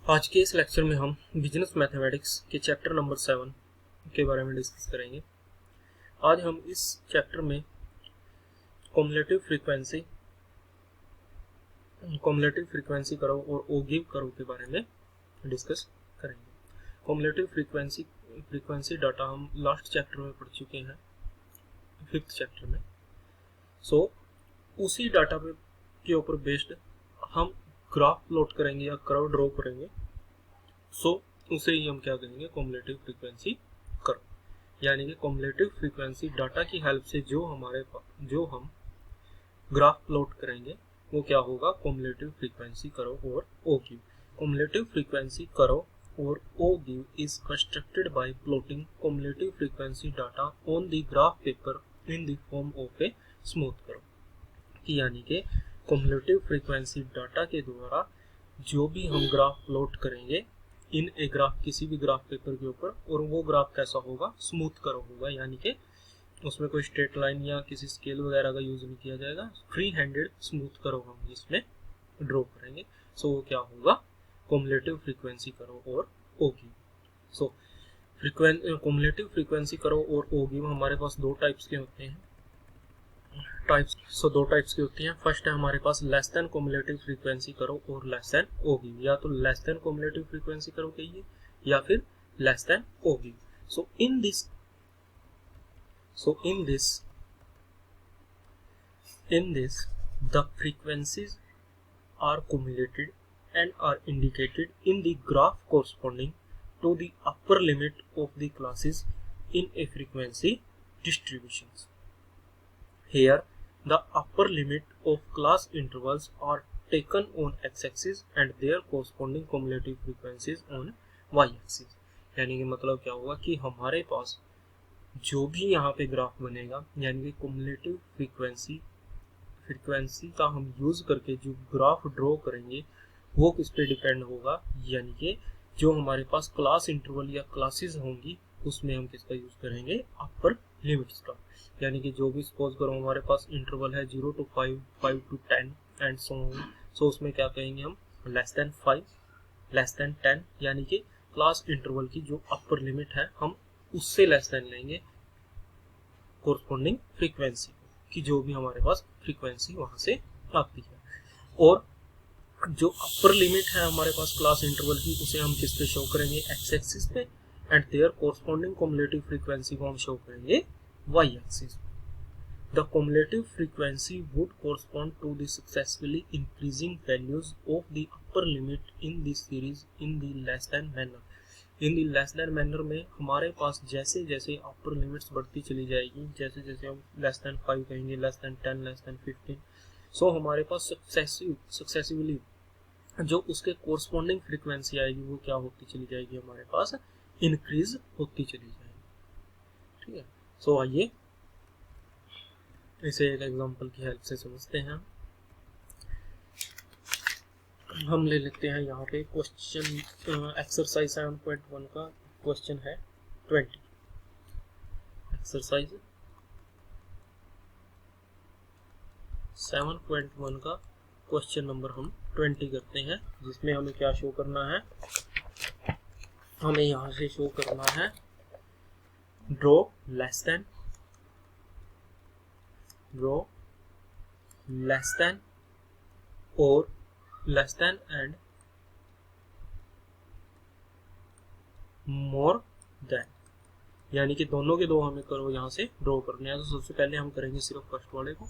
आज के इस लेक्चर में हम बिजनेस मैथमेटिक्स के चैप्टर नंबर 7 के बारे में डिस्कस करेंगे। आज हम इस चैप्टर में कॉम्युलेटिव फ्रीक्वेंसी कर्व और ओ गिव कर्व के बारे में डिस्कस करेंगे। कॉम्युलेटिव फ्रीक्वेंसी डाटा हम लास्ट चैप्टर में पढ़ चुके हैं, 5th चैप्टर में। उसी डाटा के ऊपर बेस्ड हम ग्राफ प्लॉट करेंगे या कर्व ड्रॉ करेंगे। उसे ही हम क्या कहेंगे, कॉम्युलेटिव फ्रीक्वेंसी कर्व, यानी कि कॉम्युलेटिव फ्रीक्वेंसी डाटा की हेल्प से जो हम ग्राफ प्लॉट करेंगे वो क्या होगा, कॉम्युलेटिव फ्रीक्वेंसी कर्व और ogive. Cumulative frequency curve और ogive is constructed by plotting cumulative frequency data on the graph paper in the form of a smooth curve. यानी कि कॉम्युलेटिव फ्रीक्वेंसी डाटा के द्वारा जो भी हम graph plot करेंगे इन ए ग्राफ, किसी भी ग्राफ पेपर के ऊपर, और वो ग्राफ कैसा होगा, स्मूथ कर्व होगा, यानी कि उसमें कोई स्ट्रेट लाइन या किसी स्केल वगैरह का यूज नहीं किया जाएगा। फ्री हैंडेड स्मूथ कर्व हम इसमें ड्रॉ करेंगे। वो क्या होगा, कॉम्युलेटिव फ्रीक्वेंसी कर्व और ogive. Cumulative frequency curve और ओ गिव हमारे पास दो टाइप्स के होते हैं। दो टाइप्स की होती हैं। फर्स्ट है हमारे पास less than cumulative frequency curve और लेस देन ओ गिव, या तो less than cumulative frequency curve कहिए या फिर less than ogive. in this the frequencies are cumulated and are indicated in the graph corresponding to the upper limit of the classes in a frequency distributions. Here the upper limit of class intervals are taken on x-axis and their corresponding cumulative frequencies on y-axis। यानी कि मतलब क्या होगा कि हमारे पास जो भी यहाँ पे ग्राफ बनेगा, यानी कि cumulative फ्रीक्वेंसी का हम यूज करके जो ग्राफ ड्रॉ करेंगे वो किस पे डिपेंड होगा, यानी कि जो हमारे पास क्लास इंटरवल या क्लासेस होंगी उसमें हम किसका यूज करेंगे, अपर लिमिट्स का। यानी कि जो भी सपोज करो हमारे पास इंटरवल है 0 to 5, 5 to 10 and so on. उसमें क्या कहेंगे हम, लेस देन 5, लेस देन 10, यानी कि क्लास इंटरवल की जो अपर लिमिट है हम उससे लेस देन लेंगे कोरस्पॉन्डिंग फ्रीक्वेंसी की, जो भी हमारे पास फ्रीक्वेंसी वहां से आती है। और जो अपर लिमिट है हमारे पास क्लास इंटरवल की उसे हम किस पे शो करेंगे, एक्स एक्सिस पे, and their corresponding cumulative frequency को हम शो करेंगे Y axis. The cumulative frequency would correspond to the successfully increasing values of the upper limit in the series in the less than manner. In the less than manner में हमारे पास जैसे जैसे अपर limits बढ़ती चली जाएगी, जैसे जैसे हम लेस देन 5 कहेंगे, लेस देन 10, लेस देन 15, हमारे पास सक्सेसिवली जो उसके कोरस्पॉन्डिंग फ्रीक्वेंसी आएगी वो क्या होती चली जाएगी, हमारे पास इंक्रीज होती चली जाएगी। ठीक है। आइए इसे एक एग्जांपल की हेल्प से समझते हैं। हम ले लेते हैं यहाँ पे क्वेश्चन, एक्सरसाइज 7.1 का क्वेश्चन है 20। एक्सरसाइज 7.1 का क्वेश्चन नंबर हम 20 करते हैं, जिसमें हमें क्या शो करना है, हमें यहाँ से शो करना है ड्रॉ लेस देन और less then and more than, यानी कि दोनों के दो हमें करो यहाँ से ड्रॉ करने हैं। तो सबसे पहले हम करेंगे सिर्फ फर्स्ट वाले को,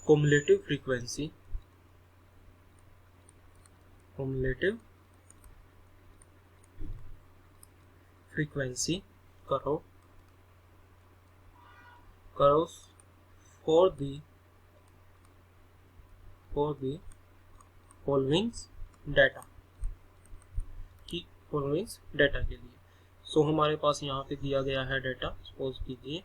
cumulative frequency curve for the following data के लिए। हमारे पास यहाँ पे दिया गया है डाटा, सपोज कीजिए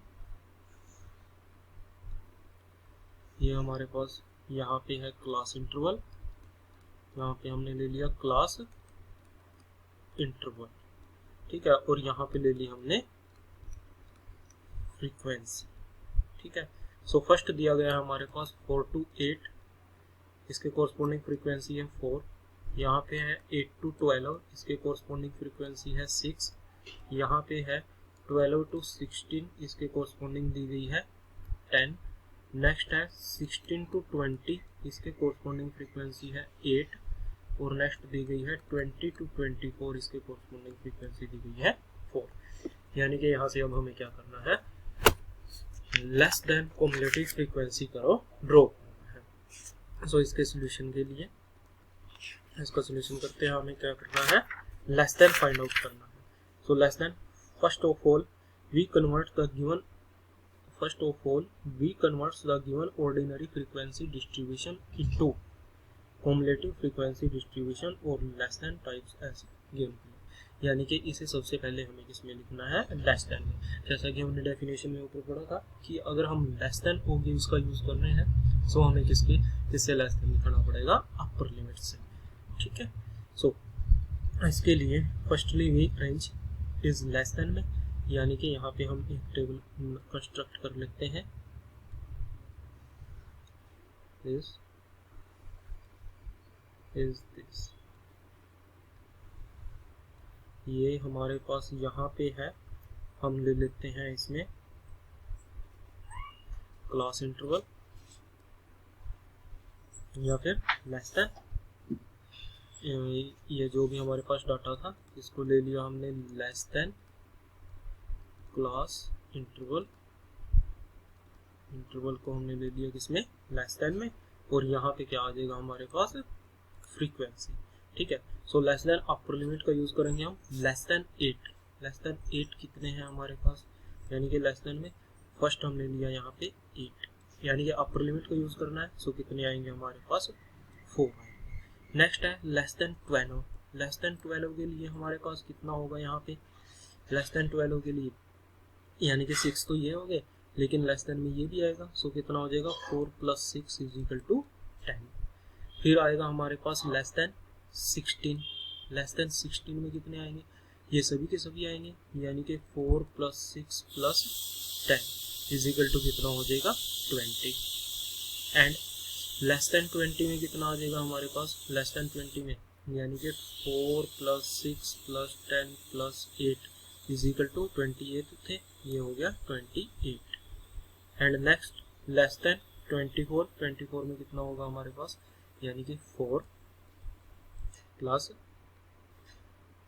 ये हमारे पास यहाँ पे है क्लास इंटरवल, यहाँ पे हमने ले लिया क्लास इंटरवल, ठीक है, और यहाँ पे ले ली हमने फ्रीक्वेंसी। ठीक है। फर्स्ट दिया गया है हमारे पास 4 to 8, इसके कोरस्पॉन्डिंग फ्रीक्वेंसी है 4, यहाँ पे है 8 to 12, इसके कोरस्पॉन्डिंग फ्रीक्वेंसी है 6। यहाँ पे है 12 to 16, इसके कोरस्पॉन्डिंग दी गई है 10। नेक्स्ट है 16 to 20, इसके कोरस्पॉन्डिंग फ्रीक्वेंसी है 8। और नेक्स्ट दी गई है 20 to 24, इसके कोरस्पॉन्डिंग फ्रीक्वेंसी दी गई है 4। यानी कि यहाँ से अब हमें क्या करना है, लेस देन कॉम्युलेटिव फ्रीक्वेंसी करो ड्रॉ करना है। सो इसके सोल्यूशन के लिए इसका सोल्यूशन करते हैं, हमें क्या करना है, लेस देन फाइंड आउट करना है। So less than, first of all we converts the given ordinary frequency distribution into cumulative frequency distribution और less than types as given. यानी कि इसे सबसे पहले हमें किसमें लिखना है, लेस देन में। जैसा कि हमने डेफिनेशन में ऊपर पढ़ा था कि अगर हम लेस देन ओगिव्स का यूज कर रहे हैं सो हमें किससे लेस देन लिखना पड़ेगा, अपर लिमिट से। ठीक है, सो इसके लिए firstly we range is less than में, यानी कि यहाँ पे हम एक टेबल कंस्ट्रक्ट कर लेते हैं। दिस इज दिस, ये हमारे पास यहाँ पे है, हम ले लेते हैं इसमें क्लास इंटरवल या फिर लेस देन। ये जो भी हमारे पास डाटा था इसको ले लिया हमने less than class interval, interval को हमने ले लिया किसमें, लेस देन में। और यहाँ पे क्या आ जाएगा हमारे पास, फ्रीक्वेंसी। ठीक है, so less then upper limit का यूज करेंगे हम लेस देन 8। लेस देन 8 कितने हैं हमारे पास, यानी कि लेस देन में फर्स्ट हमने लिया यहाँ पे 8, यानी कि अपर लिमिट का यूज करना है। सो कितने आएंगे हमारे पास, 4 आएंगे। नेक्स्ट है लेस देन 12। लेस देन 12 के लिए हमारे पास कितना होगा यहाँ पे, लेस देन 12 के लिए यानी कि 6 तो ये हो गए, लेकिन लेस देन में ये भी आएगा। सो कितना हो जाएगा, 4 + 6 = 10। फिर आएगा हमारे पास लेस देन 16। लेस देन 16 में कितने आएंगे, ये सभी के सभी आएंगे, यानी कि 4 + 6 + 10 = कितना हो जाएगा, 20। एंड लेस देन 20 में कितना आ जाएगा हमारे पास, लेस देन 20 में यानी कि 4 + 6 + 10 + 8 = 28 थे, ये हो गया 28। And next less than 24। 24 में कितना होगा हमारे पास, यानी कि 4 +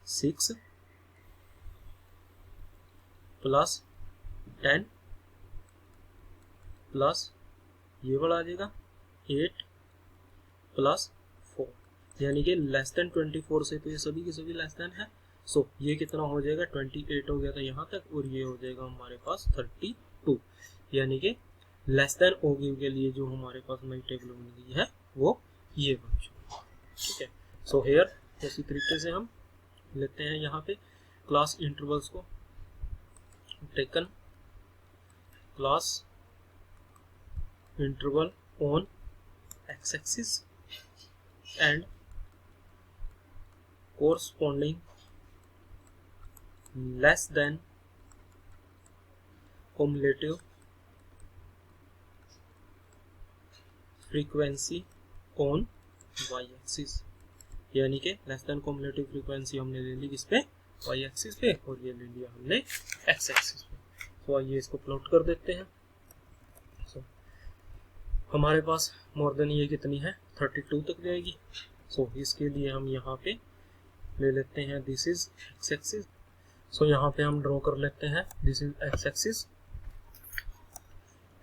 6 + 10 प्लस ये वाला आ जाएगा 8 + 4, यानी कि लेस देन 24 से तो ये सभी के सभी लेस देन है। सो ये कितना हो जाएगा, 28 हो गया था यहाँ तक, और ये हो जाएगा हमारे पास 32, यानी कि लेस देन ओगिव के लिए जो हमारे पास नई टेबल बन गई है वो ये बन चुकी है। ठीक है, सो हेयर इसी तरीके से हम लेते हैं यहाँ पे क्लास इंटरवल्स को, taken class interval on x axis and corresponding less than cumulative frequency on y axis, यानी कि लेस देन cumulative फ्रीक्वेंसी हमने ले ली किस पे, y एक्सिस पे, और ये ले लिया हमने x एक्सिस पे। तो आइए इसको प्लॉट कर देते हैं। so, हमारे पास मोर देन ये कितनी है, 32 तक जाएगी। सो इसके लिए हम यहाँ पे ले लेते हैं दिस इज एक्स एक्सिस। सो यहाँ पे हम ड्रॉ कर लेते हैं this is x axis,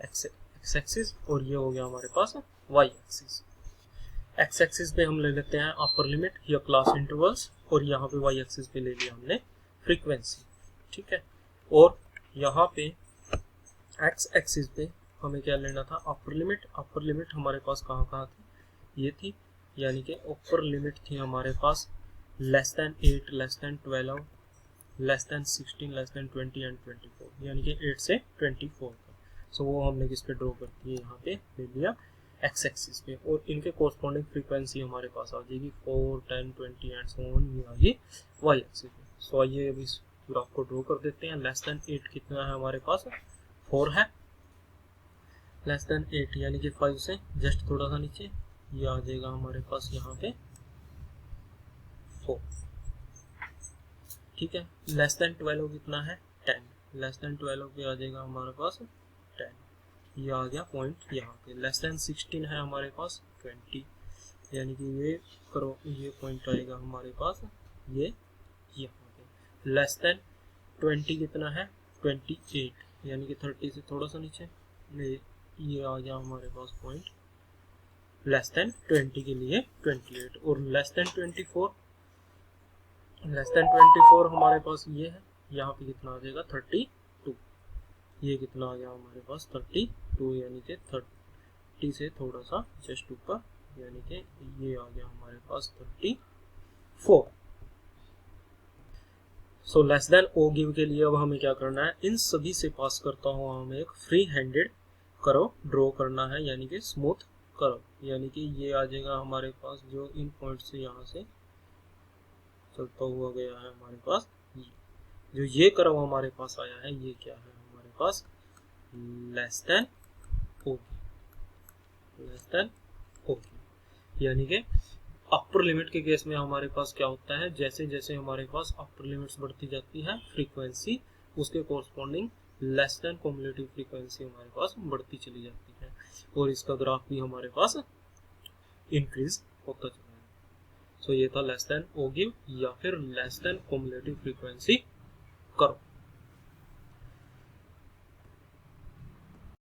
x axis, और ये हो गया हमारे पास वाई एक्सिस। एक्स एक्सिस पे हम ले लेते हैं अपर लिमिट या क्लास इंटरवल्स, और यहाँ पे वाई एक्सिस पे ले लिया हमने फ्रीक्वेंसी। ठीक है, और यहाँ पे एक्स एक्सिस पे हमें क्या लेना था, अपर लिमिट। अपर लिमिट हमारे पास कहाँ थी, ये थी, यानी कि अपर लिमिट थी हमारे पास less than 8, less than 12, less than 16, less than 20 and 24, यानी कि 8 से 24 का। सो वो हमने किस पे ड्रॉ कर दी है, यहाँ पे ले लिया एक्स एक्सिस पे, और इनके कोरस्पॉन्डिंग फ्रीक्वेंसी हमारे पास आ जाएगी 4, 10, 20 एंड सो ऑन, ये आ गई वाई एक्सिस पे। सो आइए अभी इस ग्राफ को ड्रॉ कर देते हैं। लेस देन 8 कितना है हमारे पास, 4 है। लेस देन 8 यानी कि 5 से जस्ट थोड़ा सा नीचे, ये आ जाएगा हमारे पास यहाँ पे 4। ठीक है, लेस देन 12 कितना है 10, लेस देन 12 पे आ जाएगा हमारे पास 10, ये आ गया पॉइंट यहाँ पे। लेस देन 16 है हमारे पास 20, यानी कि ये करो ये पॉइंट आएगा हमारे पास ये यहाँ पे। लेस देन 20 कितना है 28, यानी कि 30 से थोड़ा सा नीचे, ये आ गया हमारे पास पॉइंट लेस देन 20 के लिए 28। और लेस देन 24, लेस देन 24 हमारे पास ये है, यहाँ पे कितना आ जाएगा 32, ये कितना आ गया हमारे पास 32, यानी कि 30 से थोड़ा सा जस्ट ऊपर, यानी कि ये आ गया हमारे पास 34। सो लेस देन ओ गिव के लिए अब हमें क्या करना है, इन सभी से पास करता हूँ हमें एक फ्री हैंडेड करो ड्रॉ करना है, यानी कि स्मूथ करो, यानी कि ये आ जाएगा हमारे पास जो इन पॉइंट से यहाँ से चलता हुआ गया है हमारे पास, जो ये कर्व हमारे पास आया है ये क्या है हमारे पास लेस देन ओ, लेस देन ओ, यानी कि अपर लिमिट के केस में हमारे पास क्या होता है, जैसे जैसे हमारे पास अपर लिमिट्स बढ़ती जाती है फ्रीक्वेंसी उसके corresponding less than cumulative frequency हमारे पास बढ़ती चली जाती है, और इसका ग्राफ भी हमारे पास इंक्रीज होता चला है। सो ये था लेस देन ओ गिव या फिर less then cumulative frequency curve.